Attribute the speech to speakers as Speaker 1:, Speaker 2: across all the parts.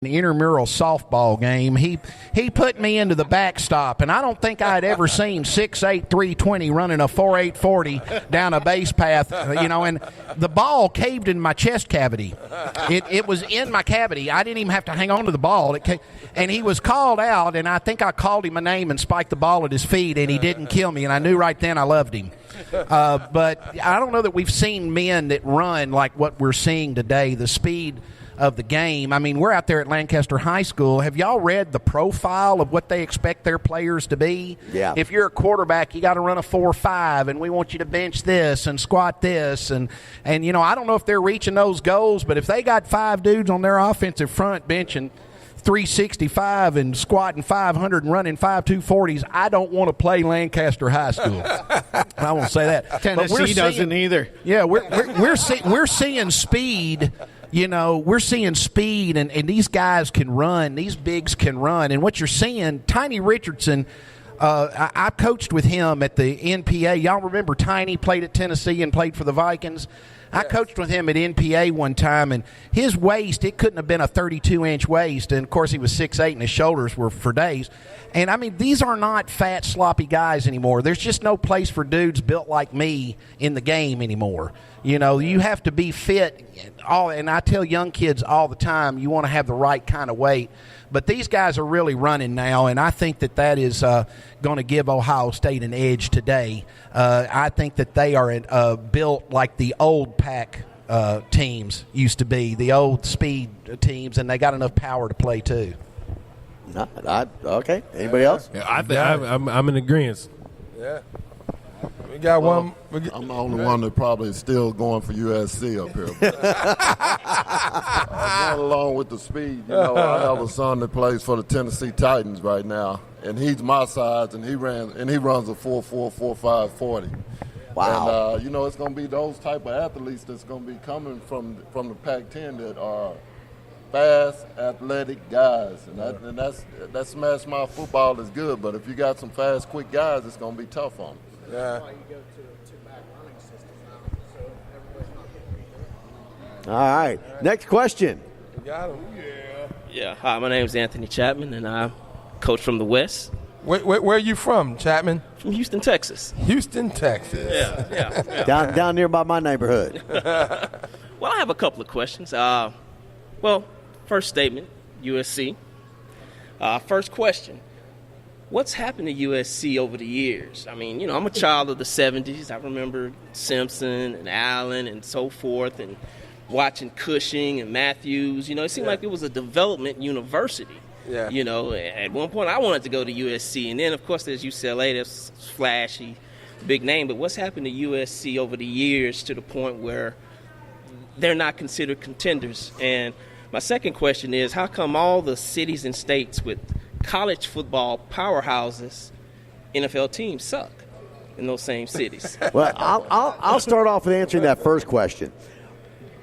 Speaker 1: intramural softball game. He put me into the backstop, and I don't think I had ever seen 6'8", 320 running a 4.8 40 down a base path, and the ball caved in my chest cavity. It was in my cavity. I didn't even have to hang on to the ball. And he was called out, and I think I called him a name and spiked the ball at his feet, and he didn't kill me, and I knew right then I loved him. But I don't know that we've seen men that run like what we're seeing today, the speed of the game. I mean, we're out there at Lancaster High School. Have y'all read the profile of what they expect their players to be?
Speaker 2: Yeah.
Speaker 1: If you're a quarterback, you got to run a 4.5, and we want you to bench this and squat this. And I don't know if they're reaching those goals, but if they got 5 dudes on their offensive front benching 365 and squatting 500 and running 5.2 40s, I don't want to play Lancaster High School. I won't say that.
Speaker 3: Tennessee doesn't either.
Speaker 1: Yeah, we're seeing speed. We're seeing speed, and these guys can run. These bigs can run. And what you're seeing, Tiny Richardson, I coached with him at the NPA. Y'all remember Tiny played at Tennessee and played for the Vikings? I coached with him at NPA one time, and his waist, it couldn't have been a 32-inch waist. And, of course, he was 6'8", and his shoulders were for days. And, I mean, these are not fat, sloppy guys anymore. There's just no place for dudes built like me in the game anymore. You have to be fit. And I tell young kids all the time, you want to have the right kind of weight. But these guys are really running now, and I think that is going to give Ohio State an edge today. I think that they are built like the old Pac teams used to be, the old speed teams, and they got enough power to play too.
Speaker 2: Okay. Anybody else?
Speaker 4: Yeah, I'm in agreement.
Speaker 5: Yeah. We got one.
Speaker 6: I'm the only one that probably is still going for USC up here. I'm going along with the speed. I have a son that plays for the Tennessee Titans right now, and he's my size, and he runs a 4.4, 4.5 40.
Speaker 2: Wow.
Speaker 6: And it's going to be those type of athletes that's going to be coming from the Pac-10 that are fast, athletic guys, and that smash mouth football is good. But if you got some fast, quick guys, it's going to be tough on them.
Speaker 5: Yeah.
Speaker 7: That's why you go to a two-back running system now, so everybody's not getting beat up.
Speaker 2: All right. Next question.
Speaker 5: We got him.
Speaker 8: Yeah. Hi, my name is Anthony Chapman, and I'm coach from the West.
Speaker 5: Where are you from, Chapman?
Speaker 8: From Houston, Texas.
Speaker 5: Houston, Texas.
Speaker 8: Yeah.
Speaker 2: Down near by my neighborhood.
Speaker 8: Well, I have a couple of questions. First statement, USC. First question. What's happened to USC over the years? I mean, I'm a child of the 70s. I remember Simpson and Allen and so forth, and watching Cushing and Matthews. It seemed like it was a development university.
Speaker 5: Yeah.
Speaker 8: At one point I wanted to go to USC, and then, of course, there's UCLA. That's flashy, big name. But what's happened to USC over the years to the point where they're not considered contenders? And my second question is, how come all the cities and states with college football powerhouses, NFL teams suck in those same cities?
Speaker 2: Well, I'll start off with answering that first question.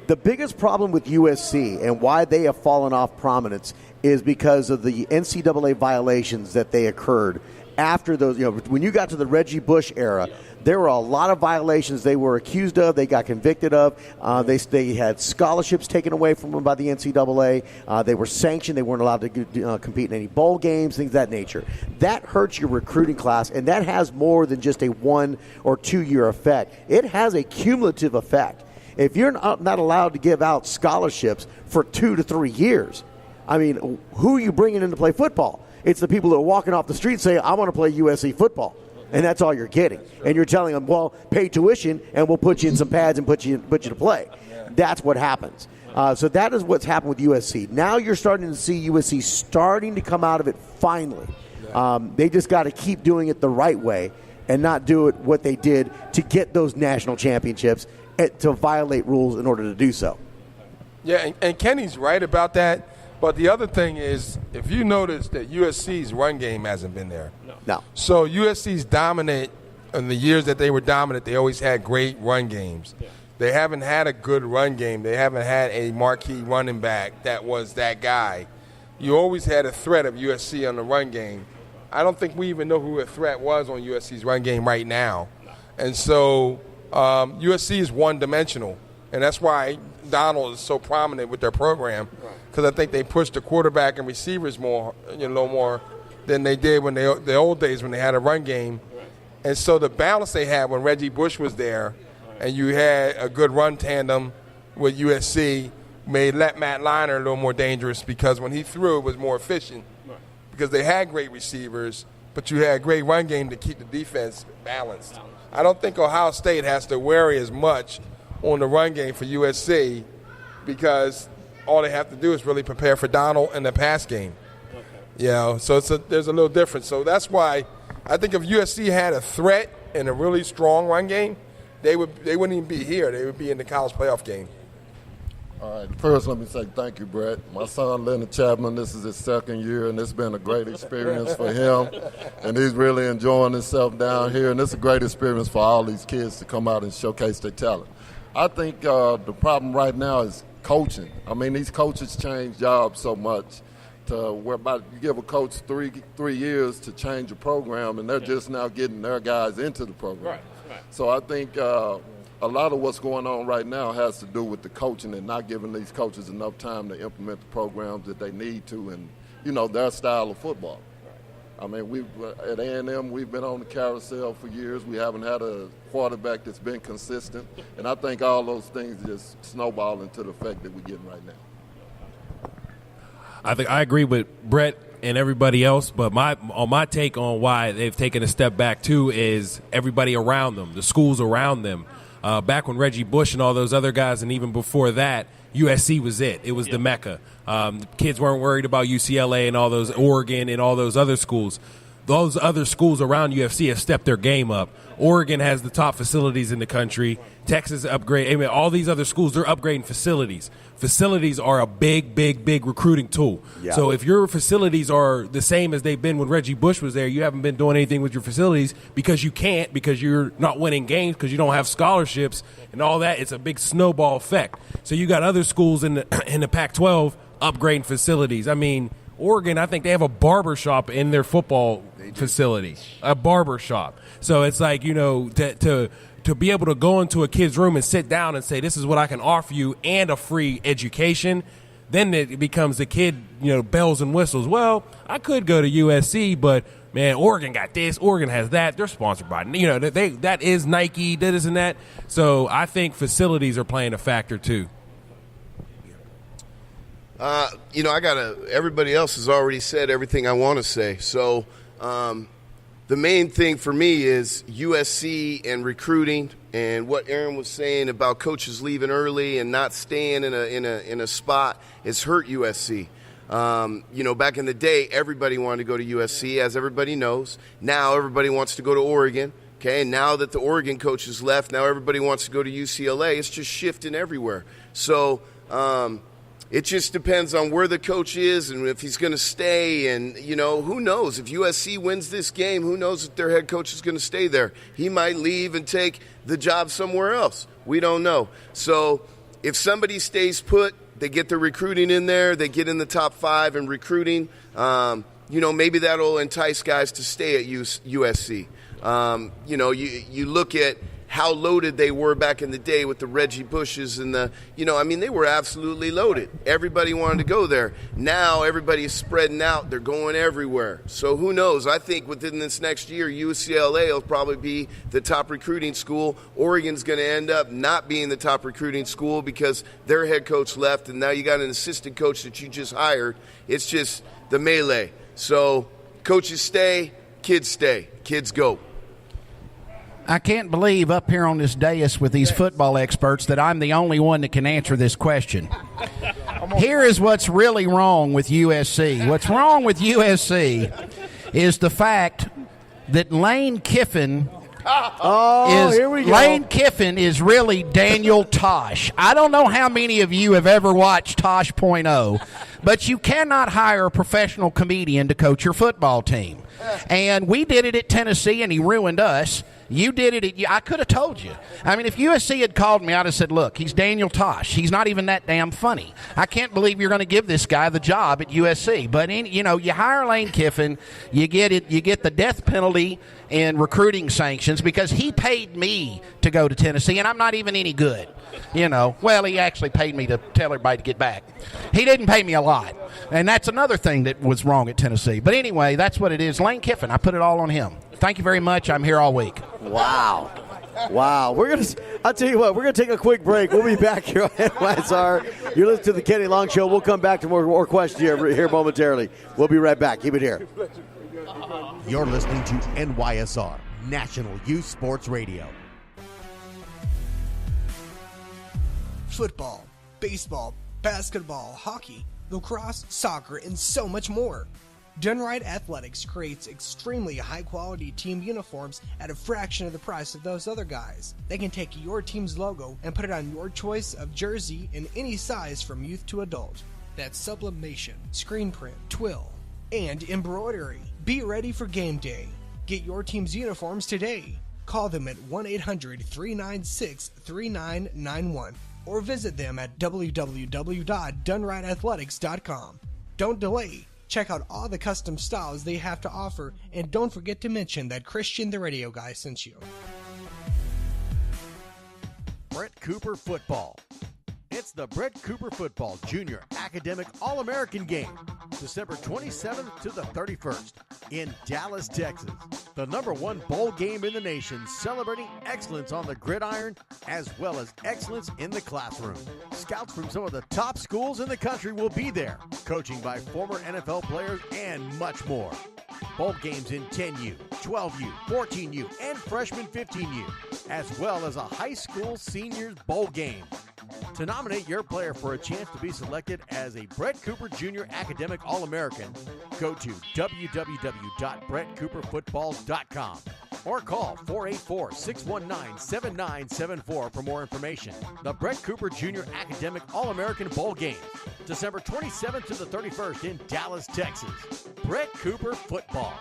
Speaker 2: The biggest problem with USC and why they have fallen off prominence is because of the NCAA violations that they occurred after those. When you got to the Reggie Bush era, there were a lot of violations they were accused of, they got convicted of. They had scholarships taken away from them by the NCAA. They were sanctioned. They weren't allowed to compete in any bowl games, things of that nature. That hurts your recruiting class, and that has more than just a 1 or 2 year effect. It has a cumulative effect. If you're not allowed to give out scholarships for 2 to 3 years, I mean, who are you bringing in to play football? It's the people that are walking off the street saying, I want to play USC football. And that's all you're getting. And you're telling them, well, pay tuition and we'll put you in some pads and put you to play. That's what happens. So that is what's happened with USC. Now you're starting to see USC starting to come out of it finally. They just got to keep doing it the right way and not do it what they did to get those national championships, to violate rules in order to do so.
Speaker 5: Yeah, and Kenny's right about that. But the other thing is, if you notice that USC's run game hasn't been there.
Speaker 2: No.
Speaker 5: So USC's dominant in the years that they were dominant, they always had great run games. Yeah. They haven't had a good run game. They haven't had a marquee running back that was that guy. You always had a threat of USC on the run game. I don't think we even know who a threat was on USC's run game right now. And so USC is one-dimensional. And that's why Donald is so prominent with their program, because I think they pushed the quarterback and receivers more, a little more than they did when the old days when they had a run game. And so the balance they had when Reggie Bush was there, and you had a good run tandem with USC, made Matt Leinart a little more dangerous, because when he threw, it was more efficient because they had great receivers, but you had a great run game to keep the defense balanced. I don't think Ohio State has to worry as much on the run game for USC, because all they have to do is really prepare for Donald in the pass game. So there's a little difference. So that's why I think if USC had a threat and a really strong run game, they wouldn't even be here. They would be in the college playoff game.
Speaker 6: All right. First, let me say thank you, Brett. My son, Leonard Chapman, this is his second year, and it's been a great experience for him. And he's really enjoying himself down here. And it's a great experience for all these kids to come out and showcase their talent. I think the problem right now is coaching. I mean, these coaches change jobs so much to whereby you give a coach three years to change a program, and they're just now getting their guys into the program. Right. So I think a lot of what's going on right now has to do with the coaching and not giving these coaches enough time to implement the programs that they need to, and their style of football. I mean, at A&M, we've been on the carousel for years. We haven't had a quarterback that's been consistent, and I think all those things just snowball into the effect that we're getting right now.
Speaker 4: I think I agree with Brett and everybody else, but my take on why they've taken a step back too is everybody around them, the schools around them. Back when Reggie Bush and all those other guys, and even before that, USC was it. It was the Mecca. Kids weren't worried about UCLA and all those, Oregon and all those other schools. Those other schools around UFC have stepped their game up. Oregon has the top facilities in the country. Texas upgrade. I mean, all these other schools, they're upgrading facilities. Facilities are a big recruiting tool. Yeah. So if your facilities are the same as they've been when Reggie Bush was there, you haven't been doing anything with your facilities because you can't, because you're not winning games, because you don't have scholarships and all that. It's a big snowball effect. So you got other schools in the Pac-12 upgrading facilities. I mean, Oregon, I think they have a barber shop in their football facility, a barber shop. So it's like, to be able to go into a kid's room and sit down and say, this is what I can offer you and a free education, then it becomes the kid, bells and whistles. Well, I could go to USC, but, man, Oregon got this, Oregon has that. They're sponsored by, that is Nike, that isn't that. So I think facilities are playing a factor too.
Speaker 3: Everybody else has already said everything I want to say. So the main thing for me is USC and recruiting, and what Aaron was saying about coaches leaving early and not staying in a spot has hurt USC. Back in the day, everybody wanted to go to USC, as everybody knows. Now everybody wants to go to Oregon. Okay, and now that the Oregon coaches left, now everybody wants to go to UCLA. It's just shifting everywhere. So it just depends on where the coach is and if he's going to stay. And, who knows? If USC wins this game, who knows if their head coach is going to stay there? He might leave and take the job somewhere else. We don't know. So if somebody stays put, they get their recruiting in there, they get in the top 5 in recruiting, maybe that'll entice guys to stay at USC. You look at how loaded they were back in the day with the Reggie Bushes and they were absolutely loaded. Everybody wanted to go there. Now everybody's spreading out. They're going everywhere. So who knows? I think within this next year, UCLA will probably be the top recruiting school. Oregon's going to end up not being the top recruiting school because their head coach left, and now you got an assistant coach that you just hired. It's just the melee. So coaches stay, kids go.
Speaker 1: I can't believe up here on this dais with these football experts that I'm the only one that can answer this question. Here is what's really wrong with USC. What's wrong with USC is the fact that Lane Kiffin is really Daniel Tosh. I don't know how many of you have ever watched Tosh.0, but you cannot hire a professional comedian to coach your football team. And we did it at Tennessee, and he ruined us. You did it. I could have told you. I mean, if USC had called me, I'd have said, look, he's Daniel Tosh. He's not even that damn funny. I can't believe you're going to give this guy the job at USC. But, you hire Lane Kiffin, you get the death penalty in recruiting sanctions because he paid me to go to Tennessee, and I'm not even any good. Well, he actually paid me to tell everybody to get back. He didn't pay me a lot. And that's another thing that was wrong at Tennessee. But anyway, that's what it is. Lane Kiffin, I put it all on him. Thank you very much. I'm here all week.
Speaker 2: Wow. I'll tell you what, we're going to take a quick break. We'll be back here on NYSR. You're listening to the Kenny Long Show. We'll come back to more questions here momentarily. We'll be right back. Keep it here.
Speaker 9: You're listening to NYSR, National Youth Sports Radio.
Speaker 10: Football, baseball, basketball, hockey, lacrosse, soccer, and so much more. Dunright Athletics creates extremely high-quality team uniforms at a fraction of the price of those other guys. They can take your team's logo and put it on your choice of jersey in any size from youth to adult. That's sublimation, screen print, twill, and embroidery. Be ready for game day. Get your team's uniforms today. Call them at 1-800-396-3991 or visit them at www.dunrightathletics.com. Don't delay. Check out all the custom styles they have to offer, and don't forget to mention that Christian the Radio Guy sent you.
Speaker 9: Brett Cooper Football. It's the Brett Cooper Football Junior Academic All-American Game, December 27th to the 31st in Dallas, Texas. The #1 bowl game in the nation, celebrating excellence on the gridiron as well as excellence in the classroom. Scouts from some of the top schools in the country will be there, coaching by former NFL players and much more. Bowl games in 10U, 12U, 14U, and freshman 15U, as well as a high school seniors bowl game. To nominate your player for a chance to be selected as a Brett Cooper Jr. Academic All-American, go to www.brettcooperfootball.com or call 484-619-7974 for more information. The Brett Cooper Jr. Academic All-American Bowl Game, December 27th to the 31st in Dallas, Texas. Brett Cooper Football.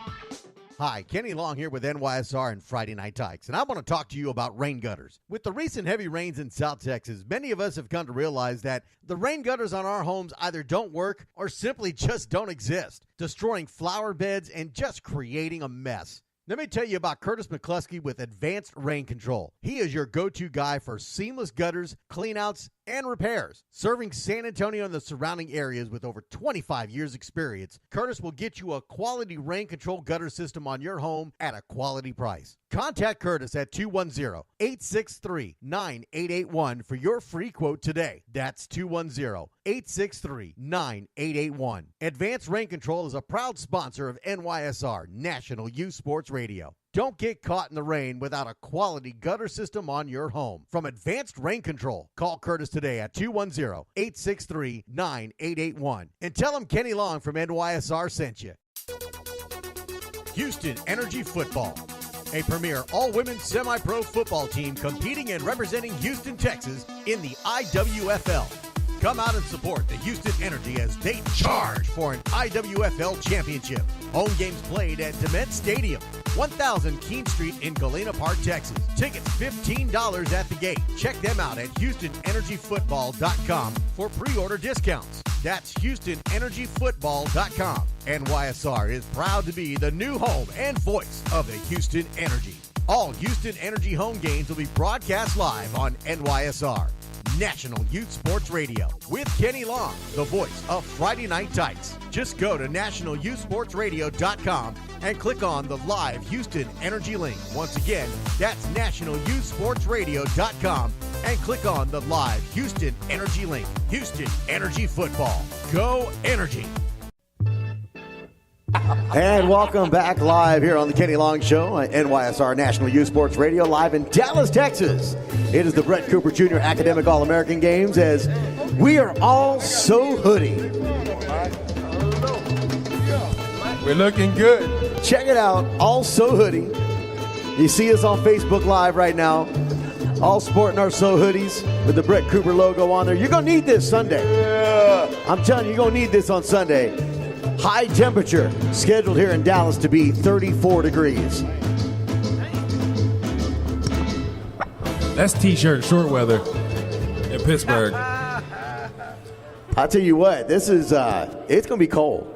Speaker 9: Hi, Kenny Long here with NYSR and Friday Night Tykes, and I want to talk to you about rain gutters. With the recent heavy rains in South Texas, many of us have come to realize that the rain gutters on our homes either don't work or simply just don't exist, destroying flower beds and just creating a mess. Let me tell you about Curtis McCluskey with Advanced Rain Control. He is your go-to guy for seamless gutters, cleanouts, and repairs. Serving San Antonio and the surrounding areas with over 25 years experience, Curtis will get you a quality rain control gutter system on your home at a quality price. Contact Curtis at 210-863-9881 for your free quote today. That's 210-863-9881. Advanced Rain Control is a proud sponsor of NYSR, National Youth Sports Radio. Don't get caught in the rain without a quality gutter system on your home. From Advanced Rain Control, call Curtis today at 210-863-9881 and tell him Kenny Long from NYSR sent you. Houston Energy Football, a premier all-women semi-pro football team competing and representing Houston, Texas in the IWFL. Come out and support the Houston Energy as they charge for an IWFL championship. Home games played at DeMent Stadium, 1000 Keene Street in Galena Park, Texas. Tickets $15 at the gate. Check them out at HoustonEnergyFootball.com for pre-order discounts. That's HoustonEnergyFootball.com. NYSR is proud to be the new home and voice of the Houston Energy. All Houston Energy home games will be broadcast live on NYSR, National Youth Sports Radio, with Kenny Long, the voice of Friday Night Tykes. Just go to nationalyouthsportsradio.com and click on the live Houston Energy link. Once again, that's nationalyouthsportsradio.com and click on the live Houston Energy link. Houston Energy Football. Go Energy.
Speaker 2: And welcome back live here on the Kenny Long Show on NYSR National Youth Sports Radio, live in Dallas, Texas. It is the Brett Cooper Jr. Academic All-American Games as we are all so hoodie.
Speaker 5: We're looking good.
Speaker 2: Check it out, all so hoodie. You see us on Facebook Live right now, all sporting our so hoodies with the Brett Cooper logo on there. You're going to need this Sunday. I'm telling you, you're going to need this on Sunday. High temperature scheduled here in Dallas to be 34 degrees.
Speaker 4: That's T-shirt short weather in Pittsburgh.
Speaker 2: I'll tell you what, this is, it's going to be cold.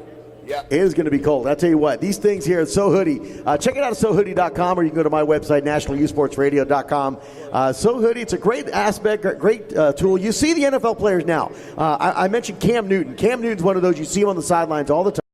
Speaker 3: Yeah.
Speaker 2: It is going to be cold. I'll tell you what, these things here at So Hoodie, check it out at SoHoodie.com, or you can go to my website, nationalusportsradio.com. So Hoodie, it's a great aspect, great tool. You see the NFL players now. I mentioned Cam Newton. Cam Newton's one of those, you see him on the sidelines all the time.